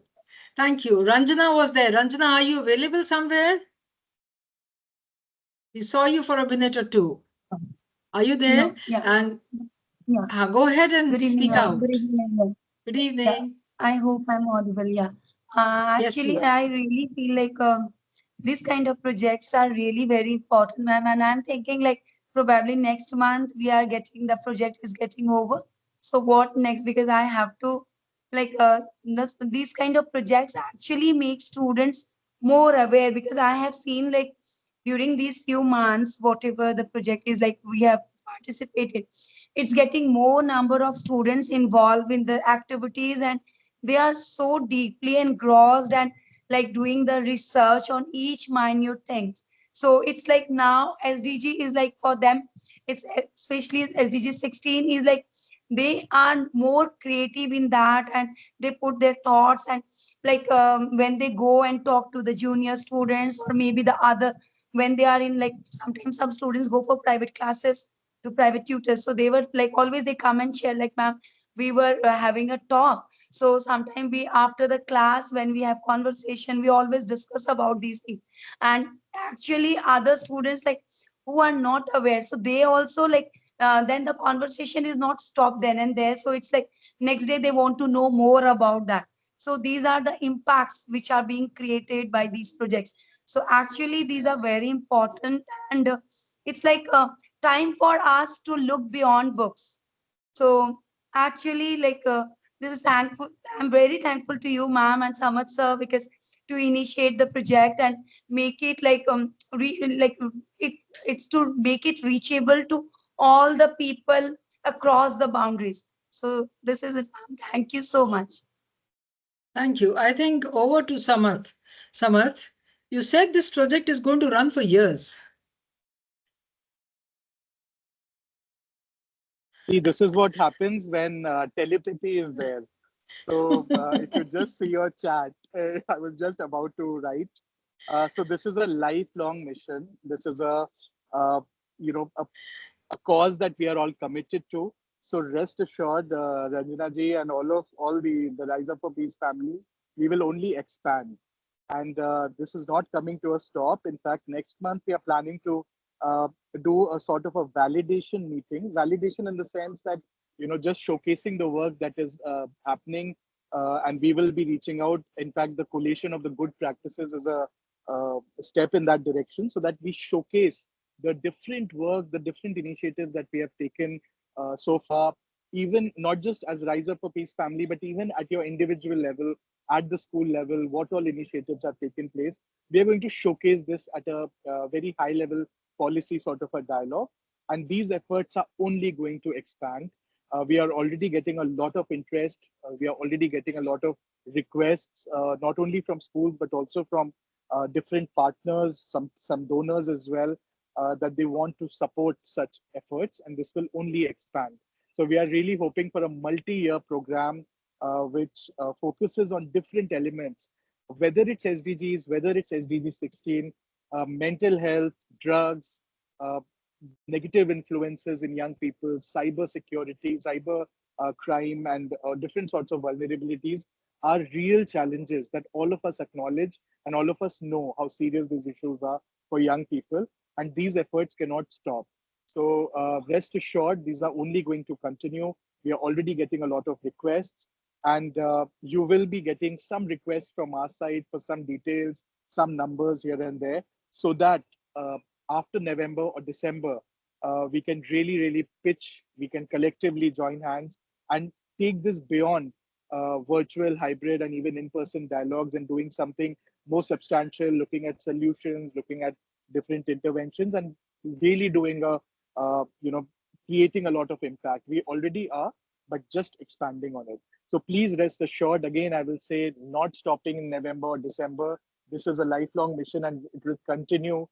Speaker 1: Thank you. Ranjana was there. Ranjana, are you available somewhere? We saw you for a minute or two. Are you there?
Speaker 20: No, yeah.
Speaker 1: And
Speaker 20: Yeah.
Speaker 1: go ahead and
Speaker 20: Good evening,
Speaker 1: speak out.
Speaker 20: Good evening, everyone.
Speaker 1: Good evening.
Speaker 20: Yeah, I hope I'm audible. Yeah.
Speaker 1: Yes,
Speaker 20: Actually,
Speaker 1: you are.
Speaker 20: I really feel like these kind of projects are really very important, ma'am. And I'm thinking like probably next month we are getting the project is getting over. So what next? Because I have to like these kind of projects actually make students more aware, because I have seen like during these few months, whatever the project is like we have participated, it's getting more number of students involved in the activities, and they are so deeply engrossed and like doing the research on each minute things. So it's like now SDG is like for them, it's especially SDG 16 is like they are more creative in that, and they put their thoughts, and like when they go and talk to the junior students or maybe the other, when they are in like sometimes some students go for private classes to private tutors, so they were like always they come and share like, ma'am, we were having a talk, so sometime we after the class when we have conversation we always discuss about these things. And actually other students like who are not aware, so they also like then the conversation is not stopped then and there, so it's like next day they want to know more about that. So these are the impacts which are being created by these projects. So actually these are very important, and it's like time for us to look beyond books. So actually like this is thankful, I'm very thankful to you ma'am and Samad sir, because to initiate the project and make it like like it's to make it reachable to all the people across the boundaries. So this is it, ma'am. Thank you so much.
Speaker 1: Thank you. I think over to Samarth. Samarth, you said this project is going to run for years.
Speaker 2: See, this is what happens when telepathy is there. So if you just see your chat, I was just about to write. So this is a lifelong mission. This is uh, you know, a cause that we are all committed to. So rest assured, Ranjana ji and all the Rise Up for Peace family, we will only expand. And this is not coming to a stop. In fact, next month we are planning to uh, do a sort of a validation meeting. Validation in the sense that just showcasing the work that is happening, and we will be reaching out. In fact, the collation of the good practices is a step in that direction, so that we showcase the different work, the different initiatives that we have taken so far, even not just as Rise Up for Peace family, but even at your individual level, at the school level, what all initiatives have taken place. We are going to showcase this at a very high level policy sort of a dialogue. And these efforts are only going to expand. We are already getting a lot of interest. We are already getting a lot of requests, not only from schools, but also from different partners, some donors as well, that they want to support such efforts, and this will only expand. So we are really hoping for a multi-year program which focuses on different elements, whether it's SDGs, whether it's SDG 16, mental health, drugs, uh, negative influences in young people, cyber security, cyber crime, and different sorts of vulnerabilities are real challenges that all of us acknowledge, and all of us know how serious these issues are for young people, and these efforts cannot stop. So rest assured, these are only going to continue. We are already getting a lot of requests, and you will be getting some requests from our side for some details, some numbers here and there, so that after November or December, we can really pitch, we can collectively join hands and take this beyond virtual, hybrid, and even in-person dialogues, and doing something more substantial, looking at solutions, looking at different interventions, and really doing creating a lot of impact. We already are, but just expanding on it. So please rest assured, again, I will say, not stopping in November or December. This is a lifelong mission, and it will continue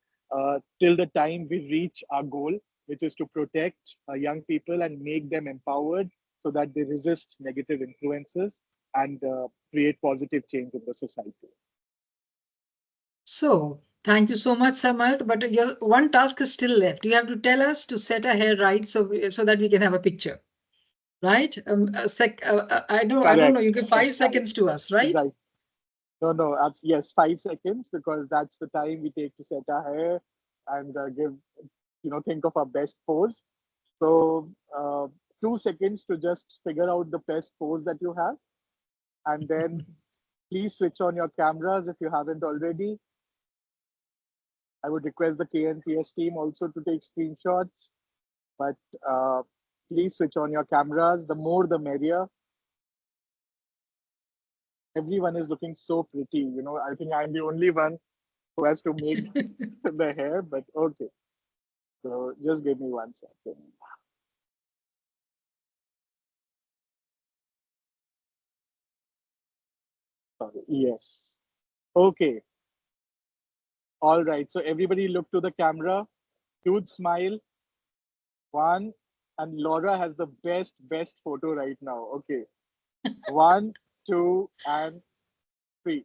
Speaker 2: till the time we reach our goal, which is to protect young people and make them empowered so that they resist negative influences and create positive change in the society.
Speaker 1: So, thank you so much, Samarth. But your one task is still left. You have to tell us to set our hair right, so that we can have a picture, right? I don't know.
Speaker 2: Correct.
Speaker 1: You give 5 seconds to us, right?
Speaker 2: Right. No. Yes, 5 seconds, because that's the time we take to set our hair and think of our best pose. So 2 seconds to just figure out the best pose that you have, and then please switch on your cameras if you haven't already. I would request the KNPS team also to take screenshots, but uh, please switch on your cameras. The more, the merrier. Everyone is looking so pretty. I think I'm the only one who has to make the hair, but okay. So just give me 1 second. Sorry. Yes. Okay. All right. So everybody look to the camera. Huge smile. One. And Laura has the best photo right now. Okay. One, two, and three.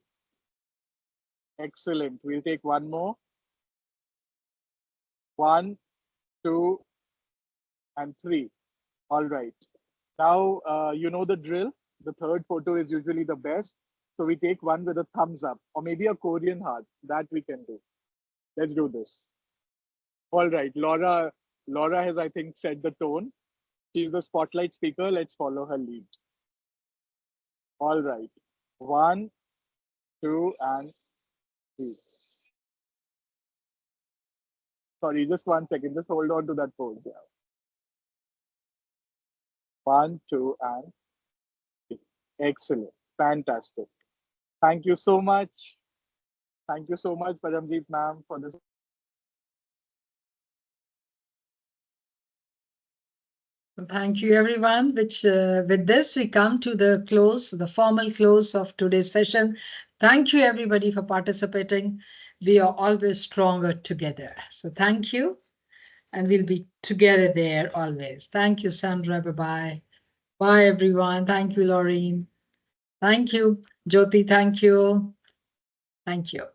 Speaker 2: Excellent. We'll take one more. One, two, and three. All right. Now, you know the drill. The third photo is usually the best. So we take one with a thumbs up, or maybe a Korean heart. That we can do. Let's do this. All right. Laura has, I think, set the tone. She's the spotlight speaker. Let's follow her lead. All right. One, two, and three. Sorry, just 1 second. Just hold on to that pose. Yeah. One, two, and three. Excellent. Fantastic. Thank you so much. Thank you so much, Paramjeet ma'am, for this.
Speaker 1: Thank you, everyone. With this, we come to the formal close of today's session. Thank you, everybody, for participating. We are always stronger together. So thank you. and we'll be together there always. Thank you, Sandra. Bye-bye. Bye, everyone. Thank you, Laureen. Thank you, Jyoti. Thank you. Thank you.